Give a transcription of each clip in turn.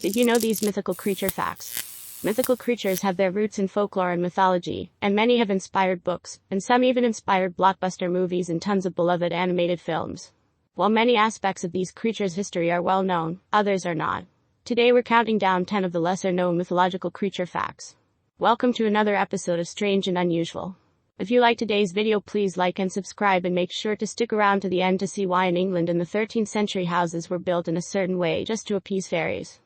Did you know these mythical creature facts? Mythical creatures have their roots in folklore and mythology, and many have inspired books, and some even inspired blockbuster movies and tons of beloved animated films. While many aspects of these creatures' history are well known, others are not. Today we're counting down 10 of the lesser-known mythological creature facts. Welcome to another episode of Strange and Unusual. If you like today's video, please like and subscribe, and make sure to stick around to the end to see why in England in the 13th century houses were built in a certain way just to appease fairies.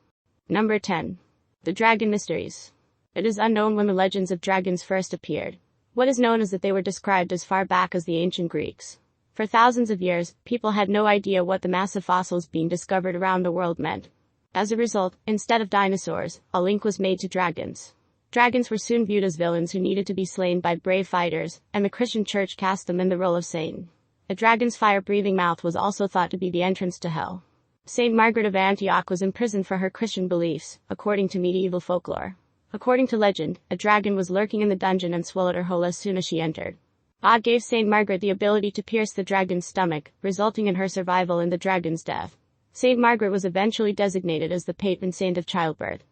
Number 10. The Dragon Mysteries. It is unknown when the legends of dragons first appeared. What is known is that they were described as far back as the ancient Greeks. For thousands of years, people had no idea what the massive fossils being discovered around the world meant. As a result, instead of dinosaurs, a link was made to dragons. Dragons were soon viewed as villains who needed to be slain by brave fighters, and the Christian church cast them in the role of Satan. A dragon's fire-breathing mouth was also thought to be the entrance to hell. Saint Margaret of Antioch was imprisoned for her Christian beliefs, according to medieval folklore. According to legend, a dragon was lurking in the dungeon and swallowed her whole as soon as she entered. God gave Saint Margaret the ability to pierce the dragon's stomach, resulting in her survival and the dragon's death. Saint Margaret was eventually designated as the patron saint of childbirth.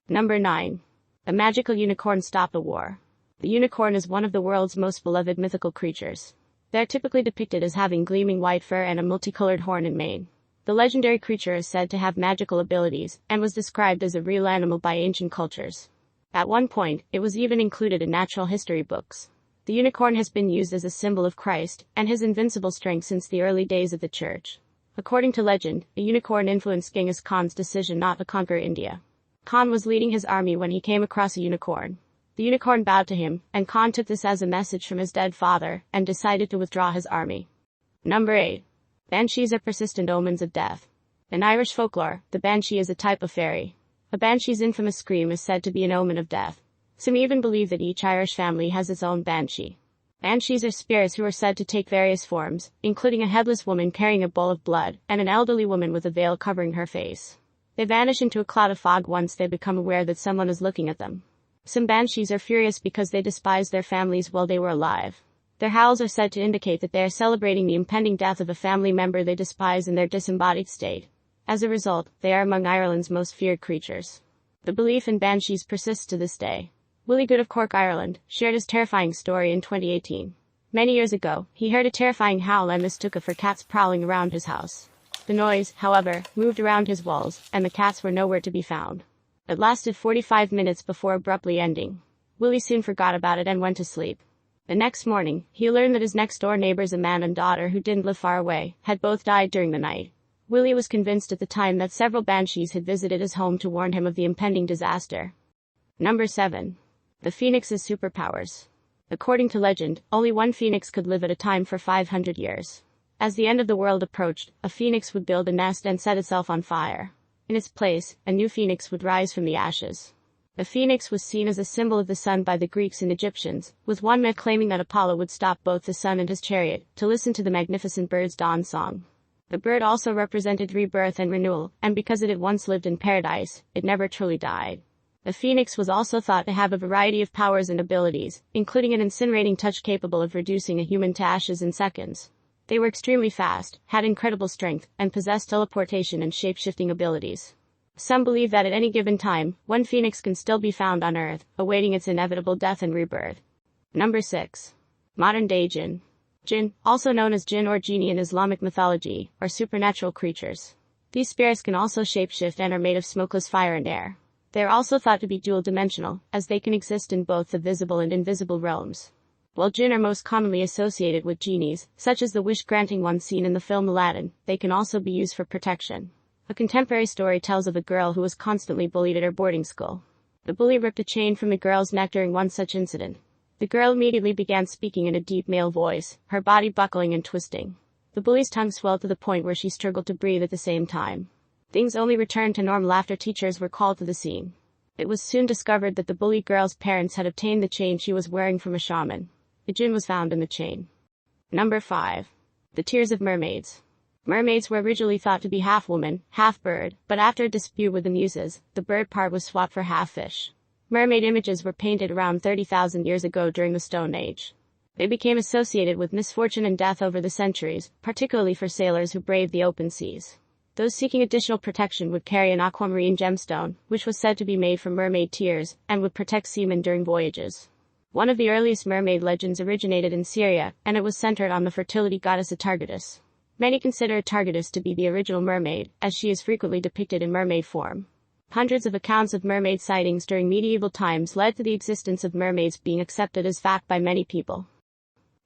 Number 9. A magical unicorn stopped a war. The unicorn is one of the world's most beloved mythical creatures. They're typically depicted as having gleaming white fur and a multicolored horn and mane. The legendary creature is said to have magical abilities, and was described as a real animal by ancient cultures. At one point, it was even included in natural history books. The unicorn has been used as a symbol of Christ and his invincible strength since the early days of the church. According to legend, a unicorn influenced Genghis Khan's decision not to conquer India. Khan was leading his army when he came across a unicorn. The unicorn bowed to him, and Khan took this as a message from his dead father, and decided to withdraw his army. Number 8. Banshees are persistent omens of death. In Irish folklore, the banshee is a type of fairy. A banshee's infamous scream is said to be an omen of death. Some even believe that each Irish family has its own banshee. Banshees are spirits who are said to take various forms, including a headless woman carrying a bowl of blood, and an elderly woman with a veil covering her face. They vanish into a cloud of fog once they become aware that someone is looking at them. Some banshees are furious because they despise their families while they were alive. Their howls are said to indicate that they are celebrating the impending death of a family member they despise in their disembodied state. As a result, they are among Ireland's most feared creatures. The belief in banshees persists to this day. Willie Good of Cork, Ireland, shared his terrifying story in 2018. Many years ago, he heard a terrifying howl and mistook it for cats prowling around his house. The noise, however, moved around his walls, and the cats were nowhere to be found. It lasted 45 minutes before abruptly ending. Willie soon forgot about it and went to sleep. The next morning, he learned that his next-door neighbors, a man and daughter who didn't live far away, had both died during the night. Willie was convinced at the time that several banshees had visited his home to warn him of the impending disaster. Number 7. The Phoenix's superpowers. According to legend, only one phoenix could live at a time for 500 years. As the end of the world approached, a phoenix would build a nest and set itself on fire. In its place, a new phoenix would rise from the ashes. The phoenix was seen as a symbol of the sun by the Greeks and Egyptians, with one myth claiming that Apollo would stop both the sun and his chariot to listen to the magnificent bird's dawn song. The bird also represented rebirth and renewal, and because it had once lived in paradise, it never truly died. The phoenix was also thought to have a variety of powers and abilities, including an incinerating touch capable of reducing a human to ashes in seconds. They were extremely fast, had incredible strength, and possessed teleportation and shape-shifting abilities. Some believe that at any given time, one phoenix can still be found on Earth, awaiting its inevitable death and rebirth. Number 6. Modern-day jinn. Jinn, also known as jinn or genie in Islamic mythology, are supernatural creatures. These spirits can also shapeshift and are made of smokeless fire and air. They are also thought to be dual-dimensional, as they can exist in both the visible and invisible realms. While jinn are most commonly associated with genies, such as the wish-granting one seen in the film Aladdin, they can also be used for protection. A contemporary story tells of a girl who was constantly bullied at her boarding school. The bully ripped a chain from the girl's neck during one such incident. The girl immediately began speaking in a deep male voice, her body buckling and twisting. The bully's tongue swelled to the point where she struggled to breathe at the same time. Things only returned to normal after teachers were called to the scene. It was soon discovered that the bullied girl's parents had obtained the chain she was wearing from a shaman. The jinn was found in the chain. Number 5. The Tears of Mermaids. Mermaids were originally thought to be half woman, half bird, but after a dispute with the muses, the bird part was swapped for half fish. Mermaid images were painted around 30,000 years ago during the Stone Age. They became associated with misfortune and death over the centuries, particularly for sailors who braved the open seas. Those seeking additional protection would carry an aquamarine gemstone, which was said to be made from mermaid tears, and would protect seamen during voyages. One of the earliest mermaid legends originated in Syria, and it was centered on the fertility goddess Atargatis. Many consider Atargatis to be the original mermaid, as she is frequently depicted in mermaid form. Hundreds of accounts of mermaid sightings during medieval times led to the existence of mermaids being accepted as fact by many people.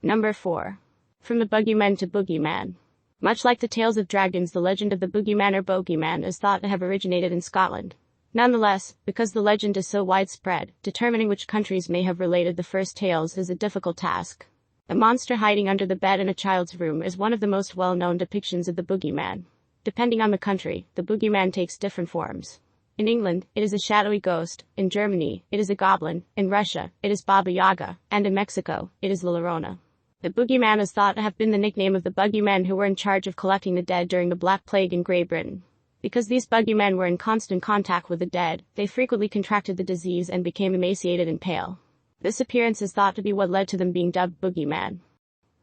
Number 4. From the Boogeyman to Boogeyman. Much like the tales of dragons, the legend of the Boogeyman or Boogeyman is thought to have originated in Scotland. Nonetheless, because the legend is so widespread, determining which countries may have related the first tales is a difficult task. A monster hiding under the bed in a child's room is one of the most well-known depictions of the Boogeyman. Depending on the country, the Boogeyman takes different forms. In England, it is a shadowy ghost, in Germany, it is a goblin, in Russia, it is Baba Yaga, and in Mexico, it is La Llorona. The Boogeyman is thought to have been the nickname of the buggymen who were in charge of collecting the dead during the Black Plague in Great Britain. Because these buggymen were in constant contact with the dead, they frequently contracted the disease and became emaciated and pale. This appearance is thought to be what led to them being dubbed Boogeyman.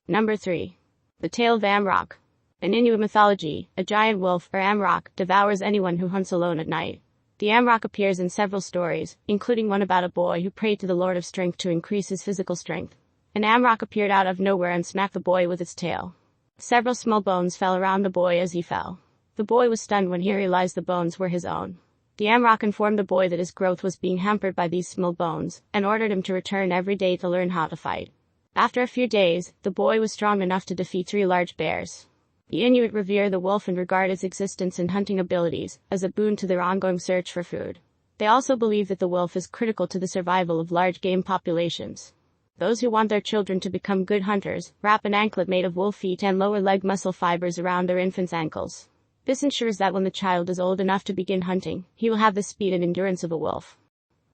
Number 3. The Tale of Amrock. In Inuit mythology, a giant wolf, or Amrock, devours anyone who hunts alone at night. The Amrock appears in several stories, including one about a boy who prayed to the Lord of Strength to increase his physical strength. An Amrock appeared out of nowhere and smacked the boy with its tail. Several small bones fell around the boy as he fell. The boy was stunned when he realized the bones were his own. The Amrock informed the boy that his growth was being hampered by these small bones, and ordered him to return every day to learn how to fight. After a few days, the boy was strong enough to defeat 3 large bears. The Inuit revere the wolf and regard its existence and hunting abilities as a boon to their ongoing search for food. They also believe that the wolf is critical to the survival of large game populations. Those who want their children to become good hunters wrap an anklet made of wolf feet and lower leg muscle fibers around their infant's ankles. This ensures that when the child is old enough to begin hunting, he will have the speed and endurance of a wolf.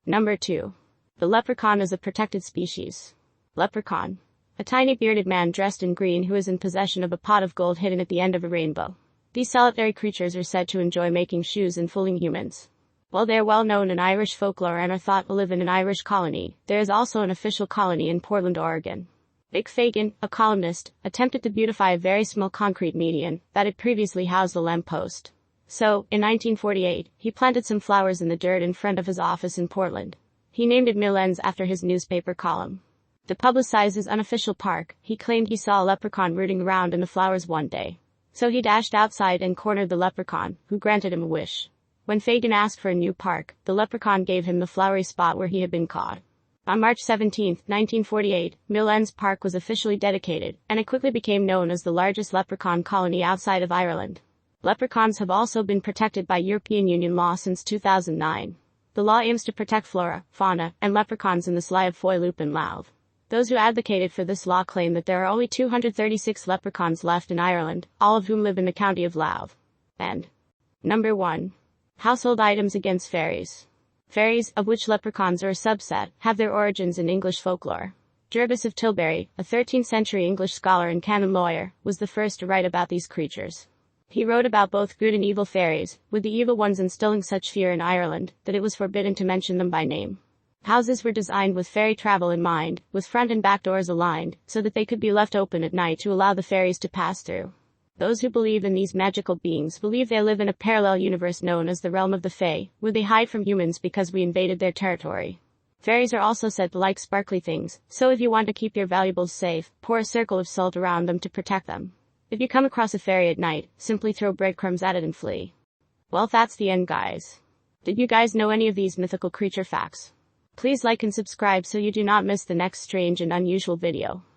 Number 2. The Leprechaun is a protected species. Leprechaun. A tiny bearded man dressed in green who is in possession of a pot of gold hidden at the end of a rainbow. These solitary creatures are said to enjoy making shoes and fooling humans. While they are well known in Irish folklore and are thought to live in an Irish colony, there is also an official colony in Portland, Oregon. Big Fagin, a columnist, attempted to beautify a very small concrete median that had previously housed a lamppost. So, in 1948, he planted some flowers in the dirt in front of his office in Portland. He named it Mill Ends after his newspaper column. To publicize his unofficial park, he claimed he saw a leprechaun rooting around in the flowers one day. So he dashed outside and cornered the leprechaun, who granted him a wish. When Fagin asked for a new park, the leprechaun gave him the flowery spot where he had been caught. On March 17, 1948, Mill Ends Park was officially dedicated, and it quickly became known as the largest leprechaun colony outside of Ireland. Leprechauns have also been protected by European Union law since 2009. The law aims to protect flora, fauna, and leprechauns in the Sliabh Foy Loop and Louth. Those who advocated for this law claim that there are only 236 leprechauns left in Ireland, all of whom live in the county of Louth. And Number 1. Household items against fairies. Fairies, of which leprechauns are a subset, have their origins in English folklore. Jervis of Tilbury, a 13th century English scholar and canon lawyer, was the first to write about these creatures. He wrote about both good and evil fairies, with the evil ones instilling such fear in Ireland that it was forbidden to mention them by name. Houses were designed with fairy travel in mind, with front and back doors aligned, so that they could be left open at night to allow the fairies to pass through. Those who believe in these magical beings believe they live in a parallel universe known as the realm of the Fae, where they hide from humans because we invaded their territory. Fairies are also said to like sparkly things, so if you want to keep your valuables safe, pour a circle of salt around them to protect them. If you come across a fairy at night, simply throw breadcrumbs at it and flee. Well, that's the end, guys. Did you guys know any of these mythical creature facts? Please like and subscribe so you do not miss the next strange and unusual video.